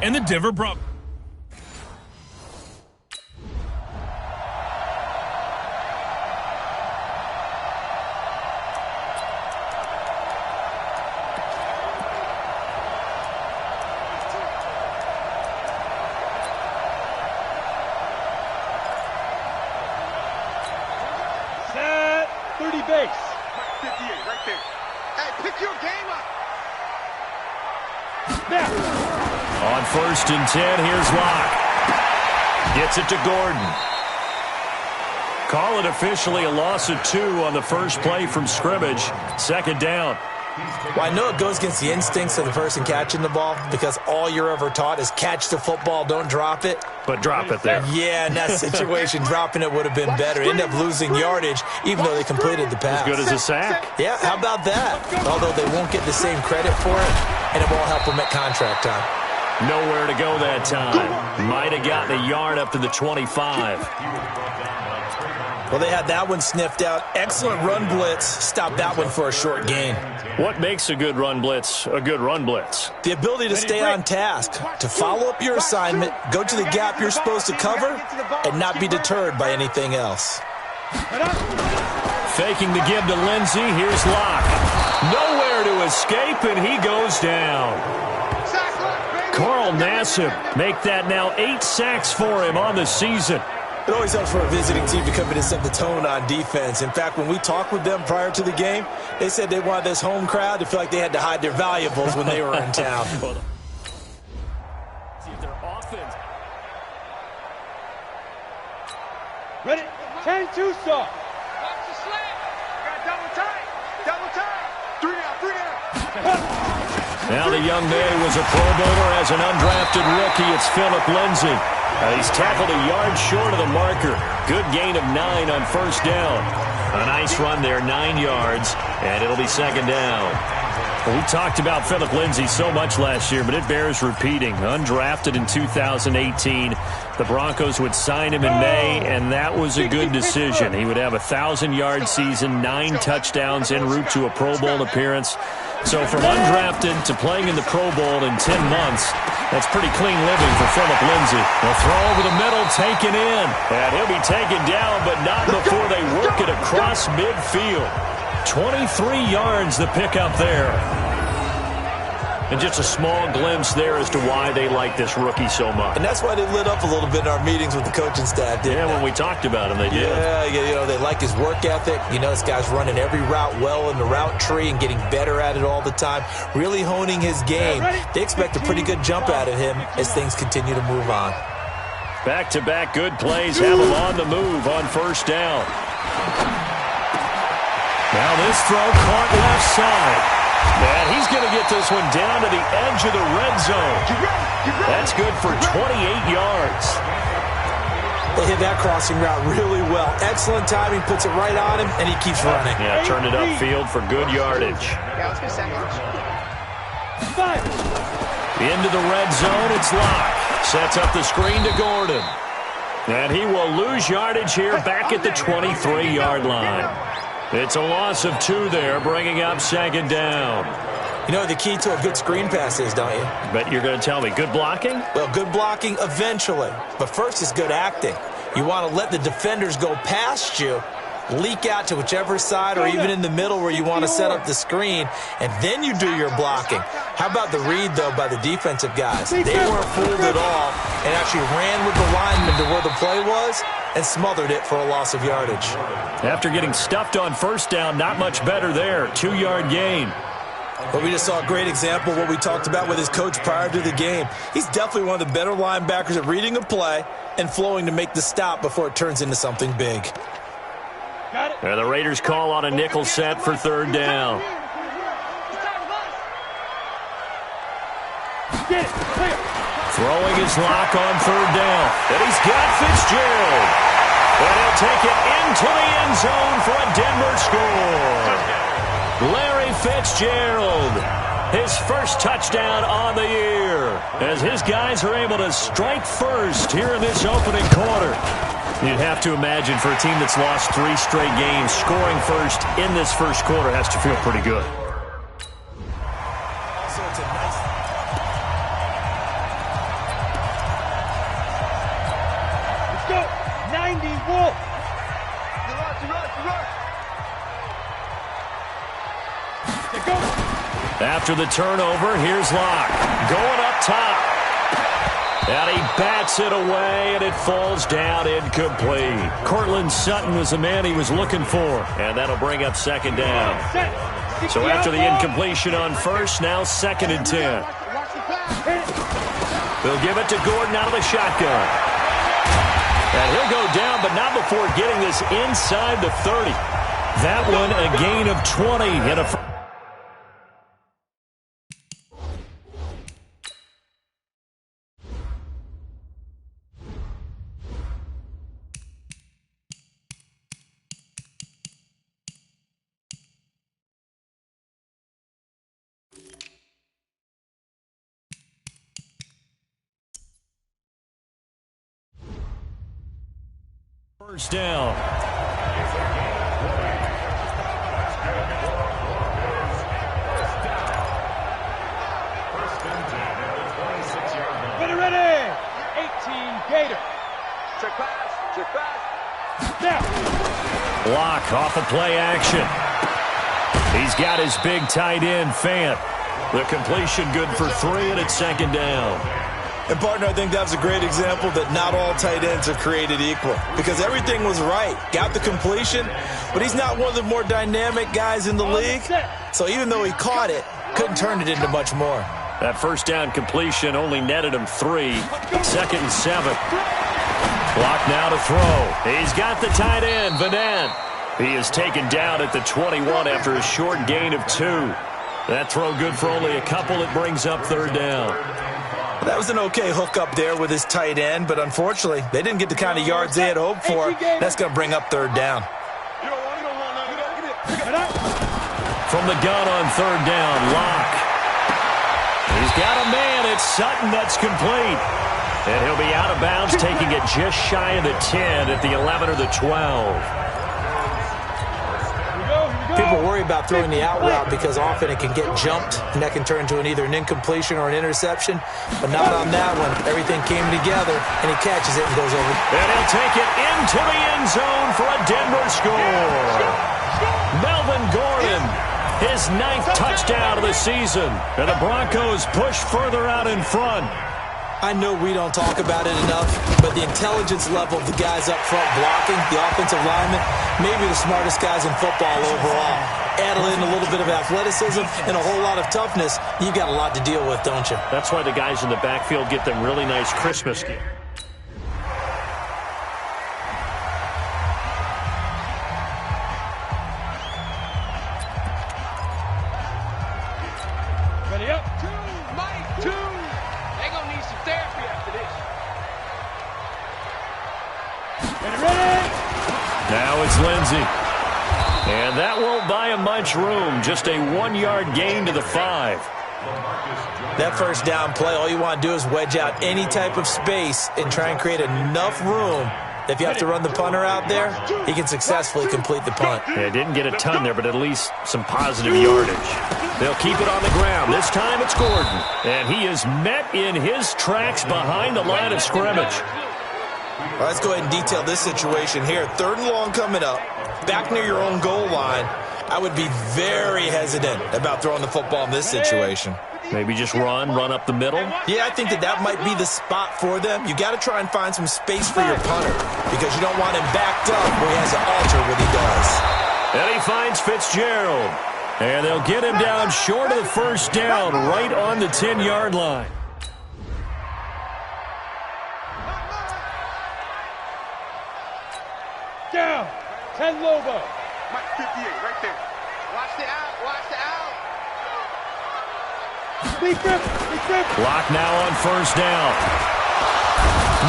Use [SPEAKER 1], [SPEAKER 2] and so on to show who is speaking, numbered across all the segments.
[SPEAKER 1] and the Denver Broncos.
[SPEAKER 2] Set 30 base.
[SPEAKER 3] 58 right there. Hey, pick your game up.
[SPEAKER 4] On 1st and 10, here's Locke. Gets it to Gordon. Call it officially a loss of 2 on the first play from scrimmage. 2nd down.
[SPEAKER 5] Well, I know it goes against the instincts of the person catching the ball because all you're ever taught is catch the football, don't drop it.
[SPEAKER 4] But drop it there.
[SPEAKER 5] Yeah, in that situation, dropping it would have been better. End up losing yardage, even though they completed the pass.
[SPEAKER 4] As good as a sack.
[SPEAKER 5] Yeah, how about that? Although they won't get the same credit for it, and it won't help them at contract time.
[SPEAKER 4] Nowhere to go that time. Might have gotten a yard up to the 25.
[SPEAKER 5] Well, they had that one sniffed out. Excellent run blitz. Stopped that one for a short gain.
[SPEAKER 4] What makes a good run blitz a good run blitz?
[SPEAKER 5] The ability to stay on task, to follow up your assignment, go to the gap you're supposed to cover, and not be deterred by anything else.
[SPEAKER 4] Faking the give to Lindsey. Here's Locke. Nowhere to escape, and he goes down. Carl Nassib make that now 8 sacks for him on the season.
[SPEAKER 5] It always helps for a visiting team to come in and set the tone on defense. In fact, when we talked with them prior to the game, they said they wanted this home crowd to feel like they had to hide their valuables when they were in town.
[SPEAKER 4] See if their offense.
[SPEAKER 2] Ready? 10-2 start.
[SPEAKER 3] Watch the slant. Got double tight. Double tight. 3 down.
[SPEAKER 4] Now the young man was a Pro Bowler as an undrafted rookie. It's Philip Lindsay. He's tackled a yard short of the marker. Good gain of 9 on 1st down. A nice run there, 9 yards, and it'll be 2nd down. Well, we talked about Philip Lindsay so much last year, but it bears repeating. Undrafted in 2018. The Broncos would sign him in May, and that was a good decision. He would have a 1,000-yard season, 9 touchdowns en route to a Pro Bowl appearance. So from undrafted to playing in the Pro Bowl in 10 months, that's pretty clean living for Philip Lindsay. They'll throw over the middle, taken in. And he'll be taken down, but not before they work it across midfield. 23 yards the pickup there. And just a small glimpse there as to why they like this rookie so much.
[SPEAKER 5] And that's why they lit up a little bit in our meetings with the coaching staff, didn't they?
[SPEAKER 4] When we talked about him, they did.
[SPEAKER 5] Yeah, you know, they like his work ethic. You know, this guy's running every route well in the route tree and getting better at it all the time, really honing his game. They expect a pretty good jump out of him as things continue to move on.
[SPEAKER 4] Back-to-back good plays have him on the move on 1st down. Now this throw caught left side. And he's going to get this one down to the edge of the red zone. That's good for 28 yards.
[SPEAKER 5] They hit that crossing route really well. Excellent timing, puts it right on him, and he keeps running.
[SPEAKER 4] Yeah, turned it upfield for good yardage. Into the red zone, it's Locke. Sets up the screen to Gordon. And he will lose yardage here back at the 23-yard line. It's a loss of 2 there, bringing up 2nd down.
[SPEAKER 5] You know what the key to a good screen pass is, don't you?
[SPEAKER 4] But you're going to tell me, good blocking?
[SPEAKER 5] Well, good blocking eventually. But first is good acting. You want to let the defenders go past you, leak out to whichever side or even in the middle where you want to set up the screen, and then you do your blocking. How about the read, though, by the defensive guys? They weren't fooled at all and actually ran with the lineman to where the play was and smothered it for a loss of yardage.
[SPEAKER 4] After getting stuffed on 1st down, not much better there. 2-yard gain.
[SPEAKER 5] But we just saw a great example of what we talked about with his coach prior to the game. He's definitely one of the better linebackers at reading a play and flowing to make the stop before it turns into something big.
[SPEAKER 4] And the Raiders call on a nickel set for 3rd down. Throwing his Lock on 3rd down. And he's got Fitzgerald. And he'll take it into the end zone for a Denver score. Larry Fitzgerald, his first touchdown on the year, as his guys are able to strike first here in this opening quarter. You'd have to imagine for a team that's lost 3 straight games, scoring first in this first quarter has to feel pretty good.
[SPEAKER 2] full. Go.
[SPEAKER 4] After the turnover, here's Lock. Going up top. And he bats it away, and it falls down incomplete. Cortland Sutton was the man he was looking for, and that'll bring up second down. So after the incompletion on first, now 2nd and 10. They'll give it to Gordon out of the shotgun. And he'll go down, but not before getting this inside the 30. That one a gain of 20 and a... First down.
[SPEAKER 2] Ready. 18 Gator.
[SPEAKER 3] Check pass. Check pass.
[SPEAKER 2] Now.
[SPEAKER 4] Lock off of play action. He's got his big tight end, Fant. The completion good for 3, and it's 2nd down.
[SPEAKER 5] And, partner, I think that was a great example that not all tight ends are created equal because everything was right. Got the completion, but he's not one of the more dynamic guys in the league. So even though he caught it, couldn't turn it into much more.
[SPEAKER 4] That first down completion only netted him 3. 2nd and 7. Clock now to throw. He's got the tight end, Vanant. He is taken down at the 21 after a short gain of 2. That throw good for only a couple. It brings up 3rd down.
[SPEAKER 5] That was an okay hook up there with his tight end, but unfortunately, they didn't get the kind of yards they had hoped for. That's going to bring up 3rd down.
[SPEAKER 4] From the gun on 3rd down, Lock. He's got a man. It's Sutton. That's complete. And he'll be out of bounds, taking it just shy of the 10 at the 11 or the 12.
[SPEAKER 5] People worry about throwing the out route because often it can get jumped, and that can turn into either an incompletion or an interception. But not on that one. Everything came together, and he catches it and goes over.
[SPEAKER 4] And he'll take it into the end zone for a Denver score. Melvin Gordon, his 9th touchdown of the season. And the Broncos push further out in front.
[SPEAKER 5] I know we don't talk about it enough, but the intelligence level of the guys up front blocking, the offensive linemen, maybe the smartest guys in football overall. Add in a little bit of athleticism and a whole lot of toughness, you've got a lot to deal with, don't you?
[SPEAKER 4] That's why the guys in the backfield get them really nice Christmas gifts.
[SPEAKER 2] Ready up.
[SPEAKER 3] 2, Mike, 2. They're going to need some therapy after this.
[SPEAKER 2] Ready.
[SPEAKER 4] Now it's Lindsey. And that won't buy him much room. Just a 1-yard gain to the 5.
[SPEAKER 5] That first down play, all you want to do is wedge out any type of space and try and create enough room. If you have to run the punter out there, he can successfully complete the punt.
[SPEAKER 4] Yeah, didn't get a ton there, but at least some positive yardage. They'll keep it on the ground. This time it's Gordon. And he is met in his tracks behind the line of scrimmage.
[SPEAKER 5] Well, let's go ahead and detail this situation here. 3rd and long coming up, back near your own goal line. I would be very hesitant about throwing the football in this situation.
[SPEAKER 4] Maybe just run up the middle.
[SPEAKER 5] Yeah, I think that might be the spot for them. You got to try and find some space for your punter because you don't want him backed up where he has to alter what he does.
[SPEAKER 4] And he finds Fitzgerald. And they'll get him down short of the first down, right on the 10-yard line.
[SPEAKER 2] Down. 10 Lobo.
[SPEAKER 3] Mike, 58, right there. Watch the out. Watch the out.
[SPEAKER 2] Big grip.
[SPEAKER 4] Clock now on first down.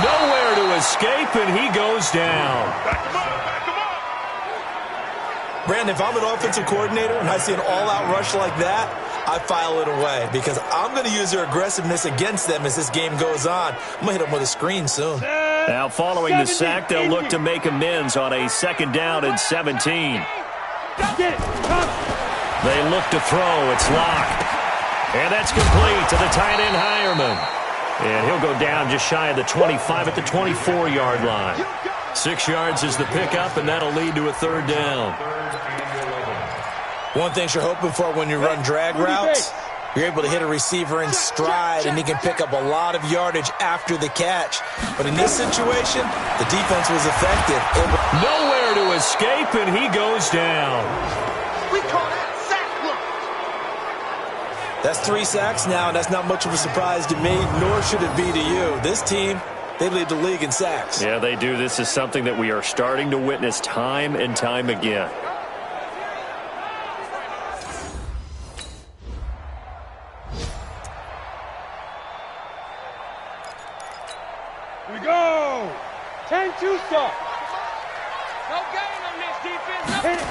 [SPEAKER 4] Nowhere to escape, and he goes down.
[SPEAKER 3] Back him up. Back him up.
[SPEAKER 5] Brandon, if I'm an offensive coordinator and I see an all-out rush like that, I file it away because I'm going to use their aggressiveness against them as this game goes on. I'm going to hit them with a screen soon.
[SPEAKER 4] Now following the sack, they'll look to make amends on a 2nd down and 17.
[SPEAKER 2] Get it. Come.
[SPEAKER 4] They look to throw. It's Lock. And that's complete to the tight end, Hireman. And he'll go down just shy of the 25 at the 24-yard line. 6 yards is the pickup, and that'll lead to a 3rd down.
[SPEAKER 5] One thing you're hoping for when you run drag routes, you're able to hit a receiver in stride, and he can pick up a lot of yardage after the catch. But in this situation, the defense was effective.
[SPEAKER 4] Nowhere to escape, and he goes down.
[SPEAKER 3] We call that sack block.
[SPEAKER 5] That's 3 sacks now, and that's not much of a surprise to me, nor should it be to you. This team, they lead the league in sacks.
[SPEAKER 4] Yeah, they do. This is something that we are starting to witness time and time again.
[SPEAKER 2] Here we go. 10-2 start.
[SPEAKER 3] No gain on this defense.
[SPEAKER 2] Hit it.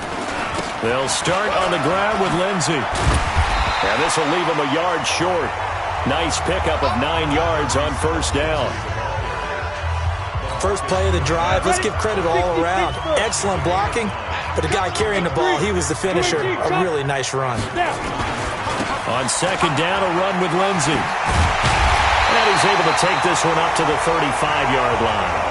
[SPEAKER 4] They'll start on the ground with Lindsey. And this will leave him a yard short. Nice pickup of 9 yards on 1st down.
[SPEAKER 5] First play of the drive, let's give credit all around. Excellent blocking, but the guy carrying the ball, he was the finisher. A really nice run.
[SPEAKER 4] On 2nd down, a run with Lindsey. And he's able to take this one up to the 35-yard line.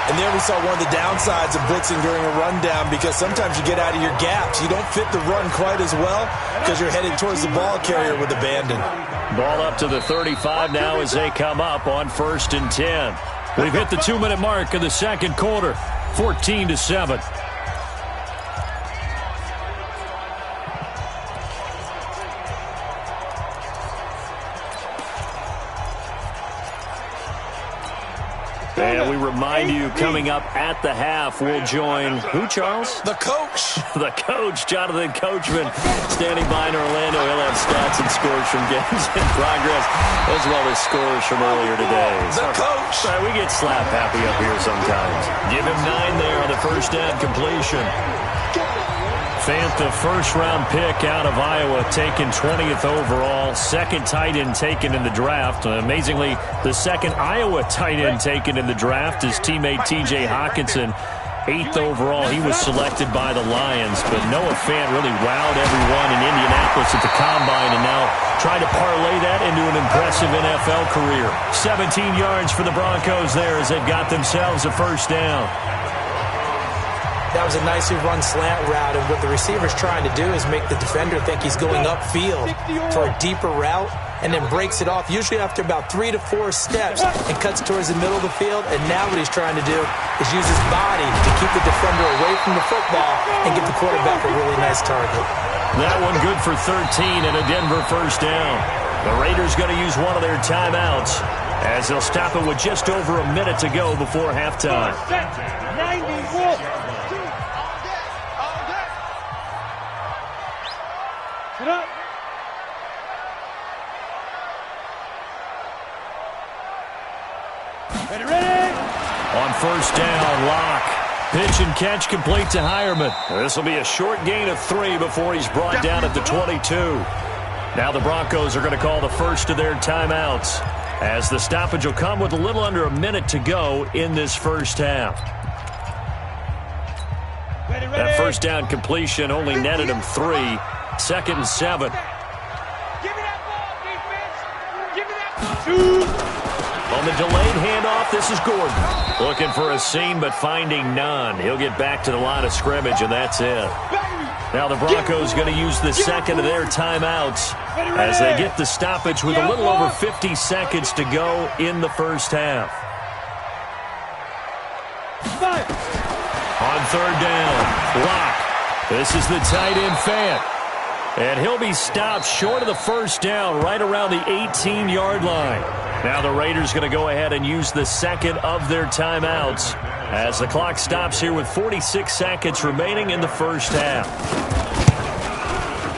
[SPEAKER 5] And there we saw one of the downsides of blitzing during a rundown, because sometimes you get out of your gaps. You don't fit the run quite as well because you're headed towards the ball carrier with abandon.
[SPEAKER 4] Ball up to the 35 now as they come up on 1st and 10. We've hit the 2-minute mark of the 2nd quarter, 14-7. And we remind you, coming up at the half, we'll join who, Charles?
[SPEAKER 5] The coach.
[SPEAKER 4] The coach, Jonathan Coachman, standing by in Orlando. He'll have stats and scores from games in progress, as well as scores from earlier today.
[SPEAKER 5] The coach.
[SPEAKER 4] Sorry, we get slap happy up here sometimes. Give him 9 there on the 1st down completion. Fant, the 1st-round pick out of Iowa, taken 20th overall. 2nd tight end taken in the draft. Amazingly, the 2nd Iowa tight end taken in the draft is teammate T.J. Hawkinson. 8th overall, he was selected by the Lions. But Noah Fant really wowed everyone in Indianapolis at the Combine, and now trying to parlay that into an impressive NFL career. 17 yards for the Broncos there as they've got themselves a 1st down.
[SPEAKER 5] That was a nicely run slant route, and what the receiver's trying to do is make the defender think he's going upfield for a deeper route, and then breaks it off, usually after about 3 to 4 steps, and cuts towards the middle of the field. And now what he's trying to do is use his body to keep the defender away from the football and give the quarterback a really nice target.
[SPEAKER 4] That one good for 13 and a Denver 1st down. The Raiders going to use one of their timeouts as they'll stop it with just over a minute to go before halftime.
[SPEAKER 2] 91. Sit up. Ready?
[SPEAKER 4] On 1st down, Lock. Pitch and catch complete to Hireman. This will be a short gain of 3 before he's brought down at the 22. Now the Broncos are going to call the first of their timeouts, as the stoppage will come with a little under a minute to go in this 1st half.
[SPEAKER 2] Ready.
[SPEAKER 4] That 1st down completion only netted him 3. 2nd and 7.
[SPEAKER 3] Give me that ball, defense. Give me that ball.
[SPEAKER 2] 2.
[SPEAKER 4] On the delayed handoff, this is Gordon. Looking for a seam, but finding none. He'll get back to the line of scrimmage, and that's it. Now the Broncos going to use the 2nd of their timeouts as they get the stoppage with a little over 50 seconds to go in the 1st half. On 3rd down, Lock. This is the tight end Fant. And he'll be stopped short of the 1st down right around the 18-yard line. Now the Raiders going to go ahead and use the 2nd of their timeouts as the clock stops here with 46 seconds remaining in the 1st half.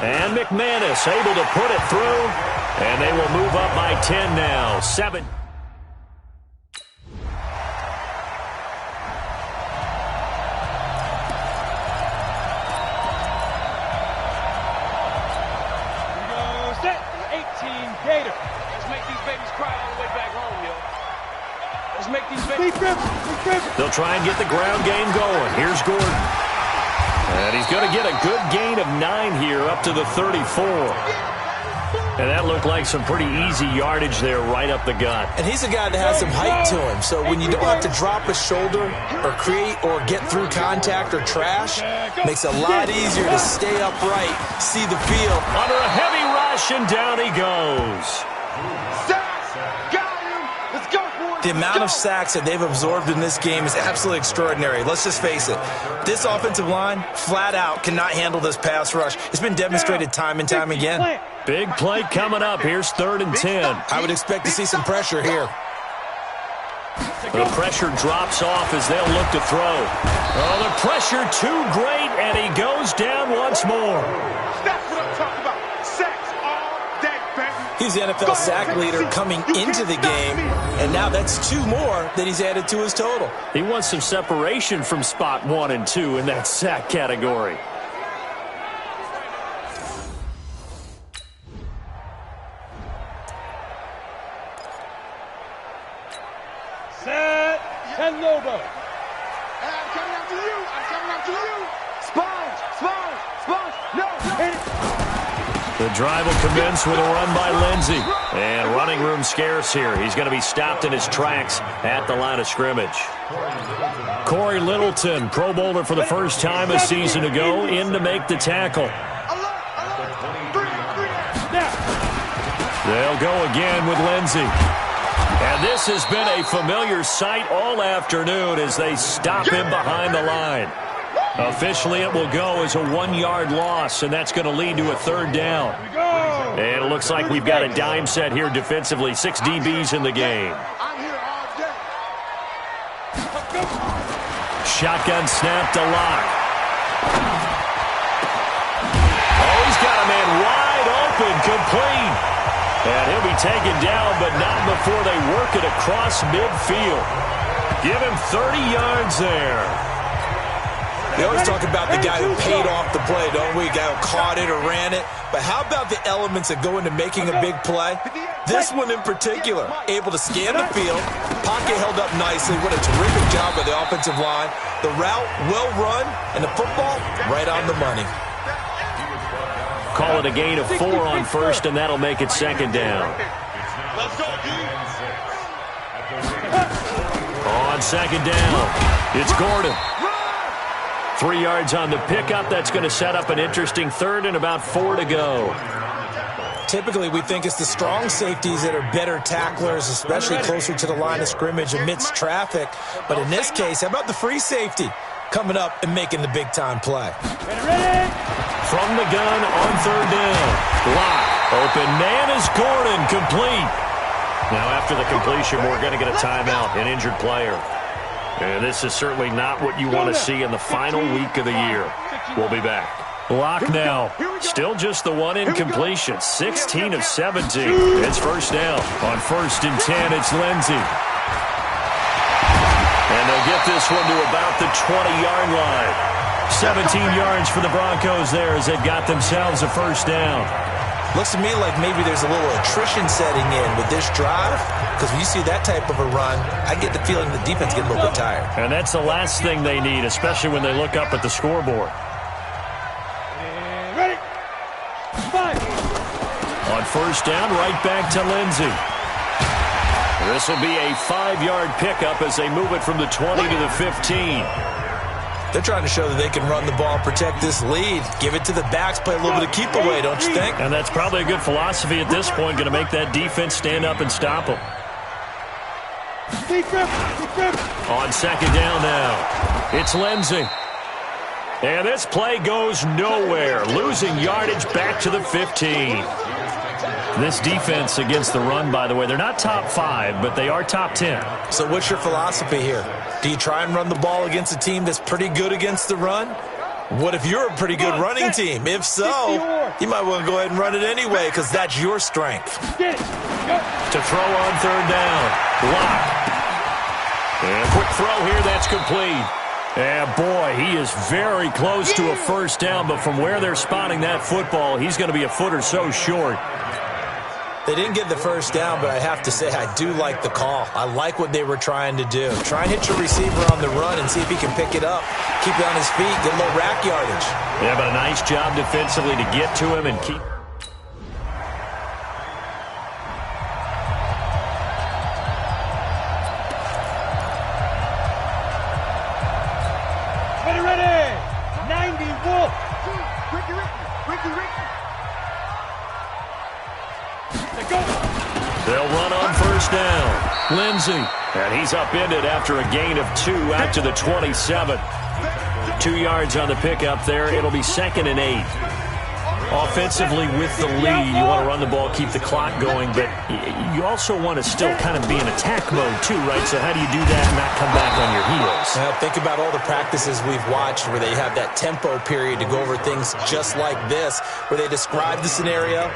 [SPEAKER 4] And McManus able to put it through, and they will move up by 10 now. 7. They'll try and get the ground game going. Here's Gordon. And he's going to get a good gain of 9 here up to the 34. And that looked like some pretty easy yardage there right up the gut.
[SPEAKER 5] And he's a guy that has some height to him, so when you don't have to drop a shoulder or create or get through contact or trash, makes it a lot easier to stay upright, see the field.
[SPEAKER 4] Under a heavy rush, and down he goes.
[SPEAKER 5] The amount of sacks that they've absorbed in this game is absolutely extraordinary. Let's just face it. This offensive line, flat out, cannot handle this pass rush. It's been demonstrated time and time again.
[SPEAKER 4] Big play coming up. Here's 3rd and 10.
[SPEAKER 5] I would expect to see some pressure here.
[SPEAKER 4] The pressure drops off as they'll look to throw. Oh, the pressure too great, and he goes down once more.
[SPEAKER 3] That's what I'm talking about. Sacks all day, baby.
[SPEAKER 5] He's the NFL sack leader coming into the game, and now that's 2 more that he's added to his total.
[SPEAKER 4] He wants some separation from spot 1 and 2 in that sack category.
[SPEAKER 2] Set. And Lobo.
[SPEAKER 3] I'm coming after you. I'm coming after you. Sponge. No.
[SPEAKER 4] The drive will commence with a run by Lindsey. And running room scarce here. He's going to be stopped in his tracks at the line of scrimmage. Corey Littleton, Pro Bowler for the first time a season ago, in to make the tackle. They'll go again with Lindsey. And this has been a familiar sight all afternoon as they stop him behind the line. Officially, it will go as a 1-yard loss, and that's going to lead to a 3rd down. And it looks like we've got a dime set here defensively. 6 DBs in the game.
[SPEAKER 3] I'm here all day.
[SPEAKER 4] Shotgun snap to Lock. Oh, he's got a man wide open, complete. And he'll be taken down, but not before they work it across midfield. Give him 30 yards there.
[SPEAKER 5] We always talk about the guy who paid off the play, don't we? The guy who caught it or ran it. But how about the elements that go into making a big play? This one in particular, able to scan the field, pocket held up nicely. What a terrific job by the offensive line. The route well run, and the football right on the money.
[SPEAKER 4] Call it a gain of 4 on 1st, and that'll make it 2nd down.
[SPEAKER 3] Let's go, dude.
[SPEAKER 4] On 2nd down, it's Gordon. 3 yards on the pickup. That's going to set up an interesting 3rd and about 4 to go.
[SPEAKER 5] Typically, we think it's the strong safeties that are better tacklers, especially closer to the line of scrimmage amidst traffic. But in this case, how about the free safety coming up and making the big-time play?
[SPEAKER 4] From the gun on 3rd down. Lock. Open man is Gordon. Complete. Now, after the completion, we're going to get a timeout, an injured player. And this is certainly not what you want to see in the final week of the year. We'll be back. Lock now. Still just the 1 incompletion. 16 of 17. It's 1st down. On 1st and 10, it's Lindsey. And they'll get this one to about the 20-yard line. 17 yards for the Broncos there as they've got themselves a 1st down.
[SPEAKER 5] Looks to me like maybe there's a little attrition setting in with this drive, because when you see that type of a run, I get the feeling the defense gets a little bit tired.
[SPEAKER 4] And that's the last thing they need, especially when they look up at the scoreboard.
[SPEAKER 2] Ready? 5.
[SPEAKER 4] On 1st down, right back to Lindsey. This will be a 5-yard pickup as they move it from the 20 to the 15.
[SPEAKER 5] They're trying to show that they can run the ball, protect this lead, give it to the backs, play a little bit of keep away, don't you think?
[SPEAKER 4] And that's probably a good philosophy at this point, going to make that defense stand up and stop them. On 2nd down now, it's Lindsey. And this play goes nowhere, losing yardage back to the 15. This defense against the run, by the way, they're not top 5, but they are top 10.
[SPEAKER 5] So what's your philosophy here? Do you try and run the ball against a team that's pretty good against the run? What if you're a pretty good running team? If so, you might want to go ahead and run it anyway because that's your strength.
[SPEAKER 2] To
[SPEAKER 4] throw on 3rd down. Lock. And a quick throw here, that's complete. And boy, he is very close to a 1st down, but from where they're spotting that football, he's going to be a foot or so short.
[SPEAKER 5] They didn't get the 1st down, but I have to say I do like the call. I like what they were trying to do. Try and hit your receiver on the run and see if he can pick it up, keep it on his feet, get a little rack yardage.
[SPEAKER 4] Yeah, but a nice job defensively to get to him and keep. They'll run on first down. Lindsey. And he's upended after a gain of 2 out to the 27. 2 yards on the pickup there. It'll be 2nd and 8. Offensively with the lead, you want to run the ball, keep the clock going, but you also want to still kind of be in attack mode too, right? So how do you do that and not come back on your heels?
[SPEAKER 5] Think about all the practices we've watched where they have that tempo period to go over things just like this, where they describe the scenario,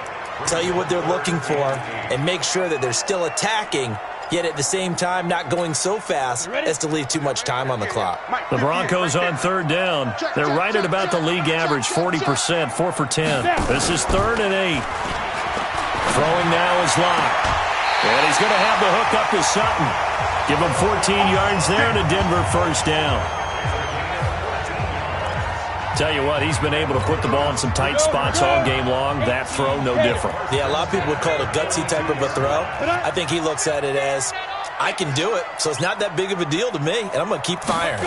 [SPEAKER 5] tell you what they're looking for, and make sure that they're still attacking, yet at the same time not going so fast as to leave too much time on the clock.
[SPEAKER 4] The Broncos on 3rd down. They're right at about the league average, 40%, 4 for 10. This is 3rd and 8. Throwing now is Locke. And he's going to have the hook up to Sutton. Give him 14 yards there and a Denver first down. Tell you what, he's been able to put the ball in some tight spots all game long. That throw, no different.
[SPEAKER 5] Yeah, a lot of people would call it a gutsy type of a throw. I think he looks at it as, I can do it, so it's not that big of a deal to me, and I'm going to keep firing.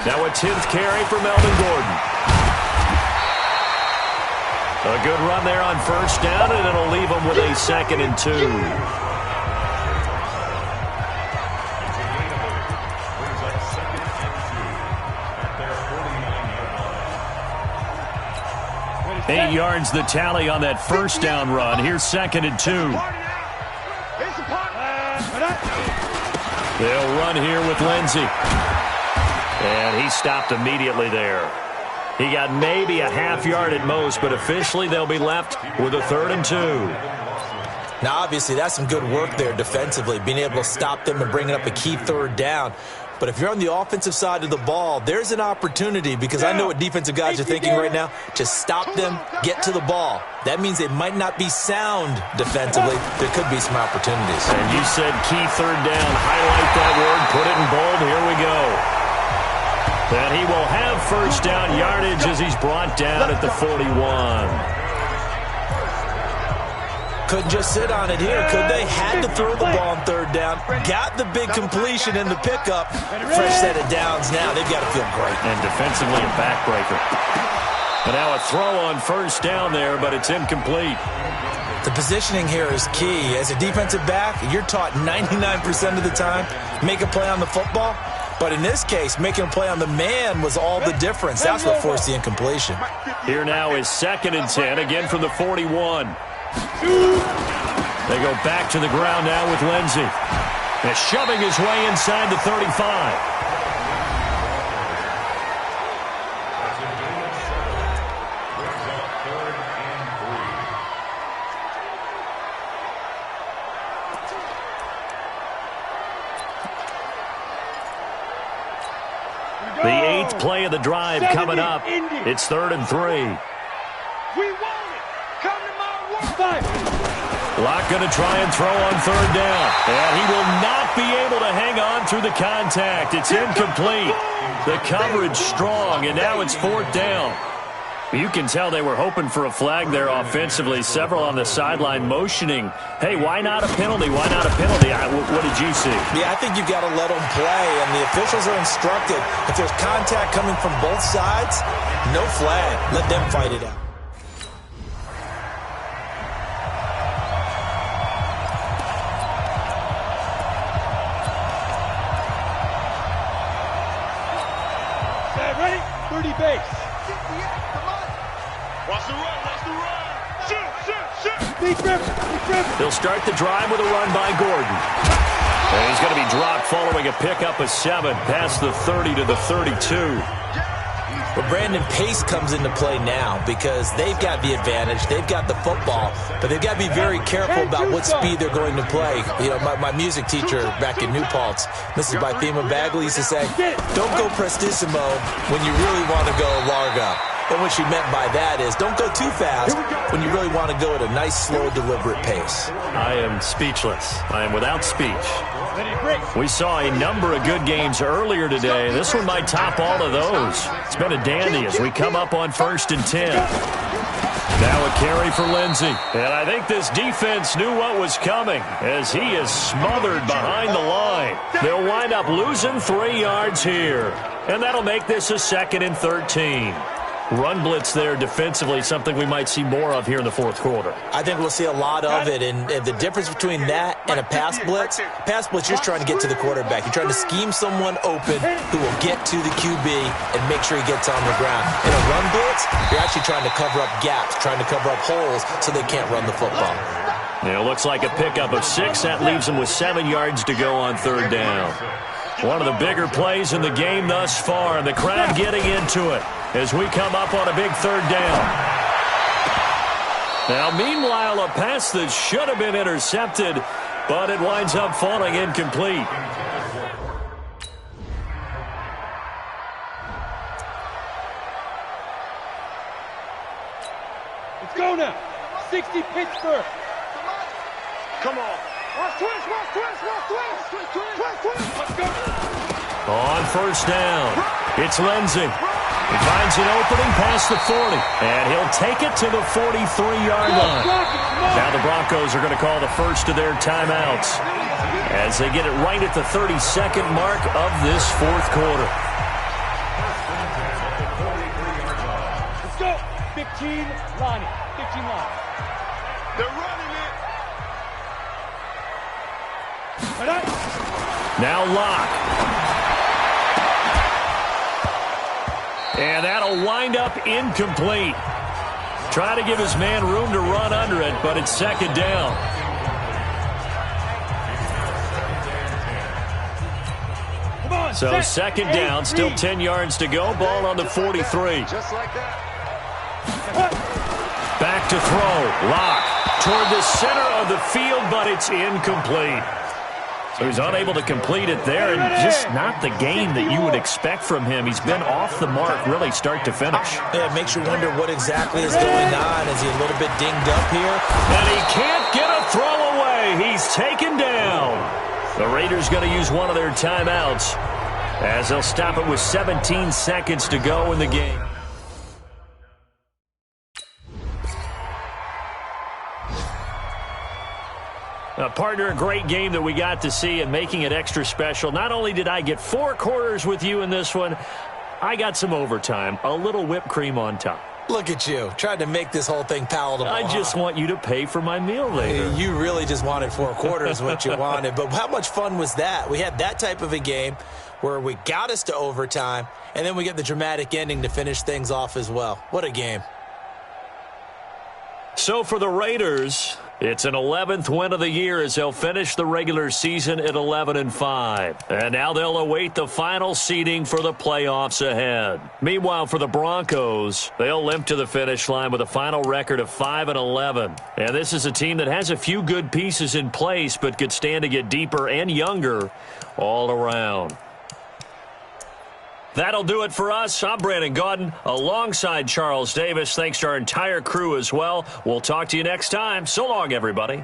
[SPEAKER 4] Now a 10th carry for Melvin Gordon. A good run there on first down, and it'll leave him with a 2nd and 2. 8 yards the tally on that first down run. Here's 2nd and 2. They'll run here with Lindsey. And he stopped immediately there. He got maybe a half yard at most, but officially they'll be left with a 3rd and 2.
[SPEAKER 5] Now, obviously, that's some good work there defensively, being able to stop them and bringing up a key 3rd down. But if you're on the offensive side of the ball, there's an opportunity, because I know what defensive guys are thinking right now. Just stop them, get to the ball. That means they might not be sound defensively. There could be some opportunities.
[SPEAKER 4] And you said key 3rd down. Highlight that word. Put it in bold. Here we go. And he will have first down yardage as he's brought down at the 41.
[SPEAKER 5] Couldn't just sit on it here, could they? Had to throw the ball on 3rd down. Got the big completion in the pickup. Fresh set of downs now. They've got to feel great.
[SPEAKER 4] And defensively a backbreaker. And now a throw on first down there, but it's incomplete.
[SPEAKER 5] The positioning here is key. As a defensive back, you're taught 99% of the time, make a play on the football. But in this case, making a play on the man was all the difference. That's what forced the incompletion.
[SPEAKER 4] Here now is 2nd and 10, again from the 41. They go back to the ground now with Lindsey. They're shoving his way inside the 35. The 8th play of the drive coming up. It's 3rd and 3.
[SPEAKER 3] We want it. Come to my work.
[SPEAKER 4] Locke going to try and throw on 3rd down. And he will not be able to hang on through the contact. It's incomplete. The coverage strong, and now it's 4th down. You can tell they were hoping for a flag there offensively. Several on the sideline motioning, hey, why not a penalty? Why not a penalty? What did you see?
[SPEAKER 5] Yeah, I think you've got to let them play, and the officials are instructed. If there's contact coming from both sides, no flag. Let them fight it out.
[SPEAKER 2] Ready? 30 base.
[SPEAKER 3] Watch the run, watch the run. Shoot.
[SPEAKER 2] Deep rip.
[SPEAKER 4] They'll start the drive with a run by Gordon. And he's going to be dropped following a pickup of 7 past the 30 to the 32.
[SPEAKER 5] But Brandon, pace comes into play now because they've got the advantage. They've got the football, but they've got to be very careful about what speed they're going to play. You know, my music teacher back in New Paltz, Mrs. Bythema Bagley, used to say, don't go prestissimo when you really want to go largo. And what she meant by that is don't go too fast when you really want to go at a nice, slow, deliberate pace.
[SPEAKER 4] I am speechless. I am without speech. We saw a number of good games earlier today. This one might top all of those. It's been a dandy as we come up on 1st and 10. Now a carry for Lindsey. And I think this defense knew what was coming as he is smothered behind the line. They'll wind up losing 3 yards here. And that'll make this a 2nd and 13. Run blitz there defensively, something we might see more of here in the fourth quarter.
[SPEAKER 5] I think we'll see a lot of it, and the difference between that and a pass blitz, you're just trying to get to the quarterback. You're trying to scheme someone open who will get to the QB and make sure he gets on the ground. In a run blitz, you're actually trying to cover up gaps, trying to cover up holes so they can't run the football.
[SPEAKER 4] It looks like a pickup of 6. That leaves them with 7 yards to go on third down. One of the bigger plays in the game thus far, and the crowd getting into it as we come up on a big third down. Now, meanwhile, a pass that should have been intercepted, but it winds up falling incomplete.
[SPEAKER 2] Let's go now. 60 Pittsburgh.
[SPEAKER 3] Come on. Twist.
[SPEAKER 2] Let's go.
[SPEAKER 4] On first down, it's Lindsey. He finds an opening past the 40, and he'll take it to the 43-yard line. Now the Broncos are going to call the first of their timeouts as they get it right at the 32nd mark of this fourth quarter.
[SPEAKER 2] Let's go. Big team, Lonnie. Big team, Lonnie.
[SPEAKER 3] They're running it.
[SPEAKER 4] Now Locke. And that'll wind up incomplete. Trying to give his man room to run under it, but it's second down.
[SPEAKER 2] Come on,
[SPEAKER 4] So second down, still 10 yards to go. Ball on the 43.
[SPEAKER 3] Just like that.
[SPEAKER 4] Back to throw. Locke toward the center of the field, but it's incomplete. So he's unable to complete it there, and just not the game that you would expect from him. He's been off the mark, really, start to finish.
[SPEAKER 5] Yeah, it makes you wonder what exactly is going on. Is he a little bit dinged up here?
[SPEAKER 4] And he can't get a throw away. He's taken down. The Raiders going to use one of their timeouts as they'll stop it with 17 seconds to go in the game. Partner, a great game that we got to see and making it extra special. Not only did I get 4 quarters with you in this one, I got some overtime, a little whipped cream on top.
[SPEAKER 5] Look at you, trying to make this whole thing palatable.
[SPEAKER 4] I just want you to pay for my meal later.
[SPEAKER 5] You really just wanted 4 quarters, what you wanted. But how much fun was that? We had that type of a game where we got us to overtime, and then we get the dramatic ending to finish things off as well. What a game.
[SPEAKER 4] So for the Raiders, it's an 11th win of the year as they'll finish the regular season at 11-5. And now they'll await the final seeding for the playoffs ahead. Meanwhile, for the Broncos, they'll limp to the finish line with a final record of 5-11. And this is a team that has a few good pieces in place, but could stand to get deeper and younger all around. That'll do it for us. I'm Brandon Gaudin alongside Charles Davis. Thanks to our entire crew as well. We'll talk to you next time. So long, everybody.